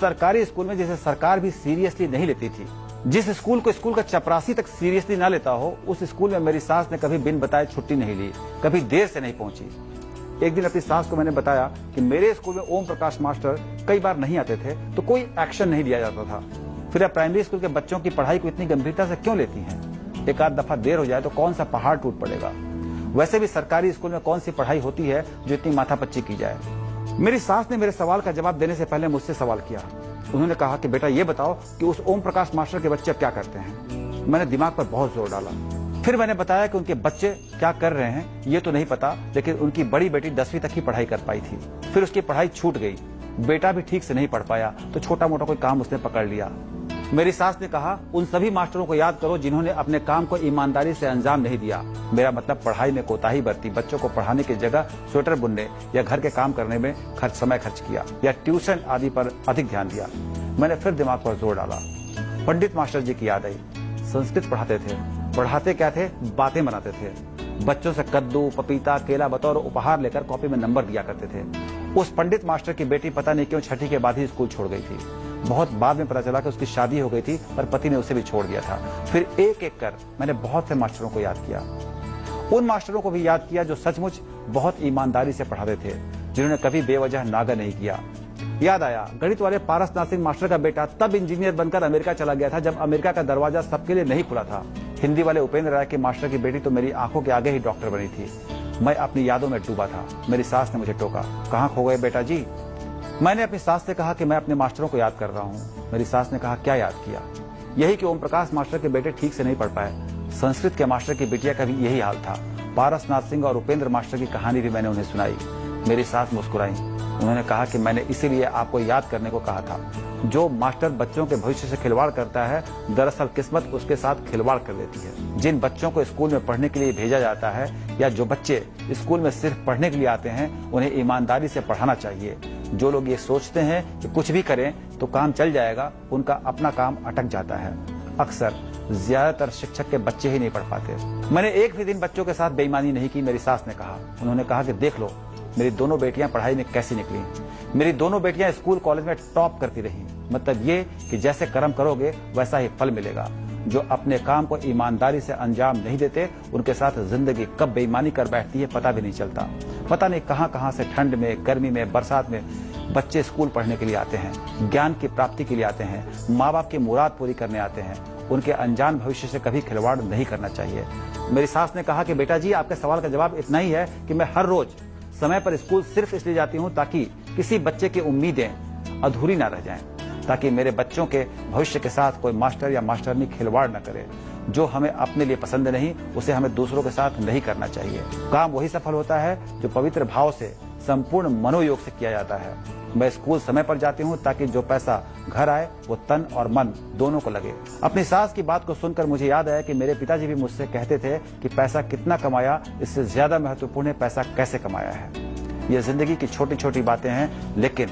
सरकारी स्कूल में जिसे सरकार भी सीरियसली नहीं लेती थी, जिस स्कूल को स्कूल का चपरासी तक सीरियसली ना लेता हो, उस स्कूल में मेरी सास ने कभी बिन बताए छुट्टी नहीं ली, कभी देर से नहीं पहुंची। एक दिन अपनी सास को मैंने बताया कि मेरे स्कूल में ओम प्रकाश मास्टर कई बार नहीं आते थे तो कोई एक्शन नहीं लिया जाता था। फिर आप प्राइमरी स्कूल के बच्चों की पढ़ाई को इतनी गंभीरता से क्यों लेती हैं? एक आध दफा देर हो जाए तो कौन सा पहाड़ टूट पड़ेगा। वैसे भी सरकारी स्कूल में कौन सी पढ़ाई होती है जो इतनी माथापच्ची की जाए। मेरी सास ने मेरे सवाल का जवाब देने से पहले मुझसे सवाल किया। उन्होंने कहा कि बेटा ये बताओ कि उस ओम प्रकाश मास्टर के बच्चे अब क्या करते हैं। मैंने दिमाग पर बहुत जोर डाला। फिर मैंने बताया कि उनके बच्चे क्या कर रहे हैं ये तो नहीं पता, लेकिन उनकी बड़ी बेटी 10वीं तक ही पढ़ाई कर पाई थी। फिर उसकी पढ़ाई छूट गई। बेटा भी ठीक से नहीं पढ़ पाया तो छोटा मोटा कोई काम उसने पकड़ लिया। मेरी सास ने कहा, उन सभी मास्टरों को याद करो जिन्होंने अपने काम को ईमानदारी से अंजाम नहीं दिया। मेरा मतलब पढ़ाई में कोताही बरती, बच्चों को पढ़ाने की जगह स्वेटर बुनने या घर के काम करने में समय खर्च किया या ट्यूशन आदि पर अधिक ध्यान दिया। मैंने फिर दिमाग पर जोर डाला। पंडित मास्टर जी की याद आई। संस्कृत पढ़ाते थे। पढ़ाते क्या थे? बातें बनाते थे। बच्चों से कद्दू, पपीता, केला बतौर उपहार लेकर कॉपी में नंबर दिया करते थे। उस पंडित मास्टर की बेटी पता नहीं क्यों छठी के बाद ही स्कूल छोड़ गई थी। बहुत बाद में पता चला कि उसकी शादी हो गई थी, पर पति ने उसे भी छोड़ दिया था। फिर एक एक कर मैंने बहुत से मास्टरों को याद किया। उन मास्टरों को भी याद किया जो सचमुच बहुत ईमानदारी से पढ़ाते थे, जिन्होंने कभी बेवजह नागा नहीं किया। याद आया, गणित वाले पारसनाथ सिंह मास्टर का बेटा तब इंजीनियर बनकर अमेरिका चला गया था जब अमेरिका का दरवाजा सबके लिए नहीं खुला था। हिंदी वाले उपेंद्र राय के मास्टर की बेटी तो मेरी आंखों के आगे ही डॉक्टर बनी थी। मैं अपनी यादों में डूबा था। मेरी सास ने मुझे टोका, कहाँ खो गए बेटा जी? मैंने अपनी सास से कहा कि मैं अपने मास्टरों को याद कर रहा हूँ। मेरी सास ने कहा, क्या याद किया? यही कि ओम प्रकाश मास्टर के बेटे ठीक से नहीं पढ़ पाए। संस्कृत के मास्टर की बिटिया का भी यही हाल था। पारसनाथ सिंह और उपेंद्र मास्टर की कहानी भी मैंने उन्हें सुनाई। मेरी सास मुस्कुराई। उन्होंने कहा कि मैंने इसीलिए आपको याद करने को कहा था। जो मास्टर बच्चों के भविष्य से खिलवाड़ करता है, दरअसल किस्मत उसके साथ खिलवाड़ कर देती है। जिन बच्चों को स्कूल में पढ़ने के लिए भेजा जाता है या जो बच्चे स्कूल में सिर्फ पढ़ने के लिए आते हैं, उन्हें ईमानदारी से पढ़ाना चाहिए। जो लोग ये सोचते हैं कि कुछ भी करें तो काम चल जाएगा, उनका अपना काम अटक जाता है। अक्सर ज्यादातर शिक्षक के बच्चे ही नहीं पढ़ पाते। मैंने एक भी दिन बच्चों के साथ बेईमानी नहीं की। मेरी सास ने कहा, उन्होंने कहा कि देख लो मेरी दोनों बेटियां पढ़ाई में कैसी निकली। मेरी दोनों बेटियां स्कूल कॉलेज में टॉप करती रही। मतलब ये कि जैसे कर्म करोगे वैसा ही फल मिलेगा। जो अपने काम को ईमानदारी से अंजाम नहीं देते, उनके साथ जिंदगी कब बेईमानी कर बैठती है पता भी नहीं चलता। पता नहीं कहां से ठंड में, गर्मी में, बरसात में बच्चे स्कूल पढ़ने के लिए आते हैं, ज्ञान की प्राप्ति के लिए आते हैं, माँ बाप की मुराद पूरी करने आते हैं। उनके अनजान भविष्य से कभी खिलवाड़ नहीं करना चाहिए। मेरी सास ने कहा कि बेटा जी, आपके सवाल का जवाब इतना ही है कि मैं हर रोज समय पर स्कूल सिर्फ इसलिए जाती हूँ ताकि किसी बच्चे की उम्मीदें अधूरी ना रह जाएं, ताकि मेरे बच्चों के भविष्य के साथ कोई मास्टर या मास्टरनी खिलवाड़ न करे। जो हमें अपने लिए पसंद नहीं, उसे हमें दूसरों के साथ नहीं करना चाहिए। काम वही सफल होता है जो पवित्र भाव से, संपूर्ण मनोयोग से किया जाता है। मैं स्कूल समय पर जाती हूँ ताकि जो पैसा घर आए वो तन और मन दोनों को लगे। अपनी सास की बात को सुनकर मुझे याद आया कि मेरे पिताजी भी मुझसे कहते थे कि पैसा कितना कमाया इससे ज्यादा महत्वपूर्ण है पैसा कैसे कमाया है। ये जिंदगी की छोटी छोटी बातें हैं, लेकिन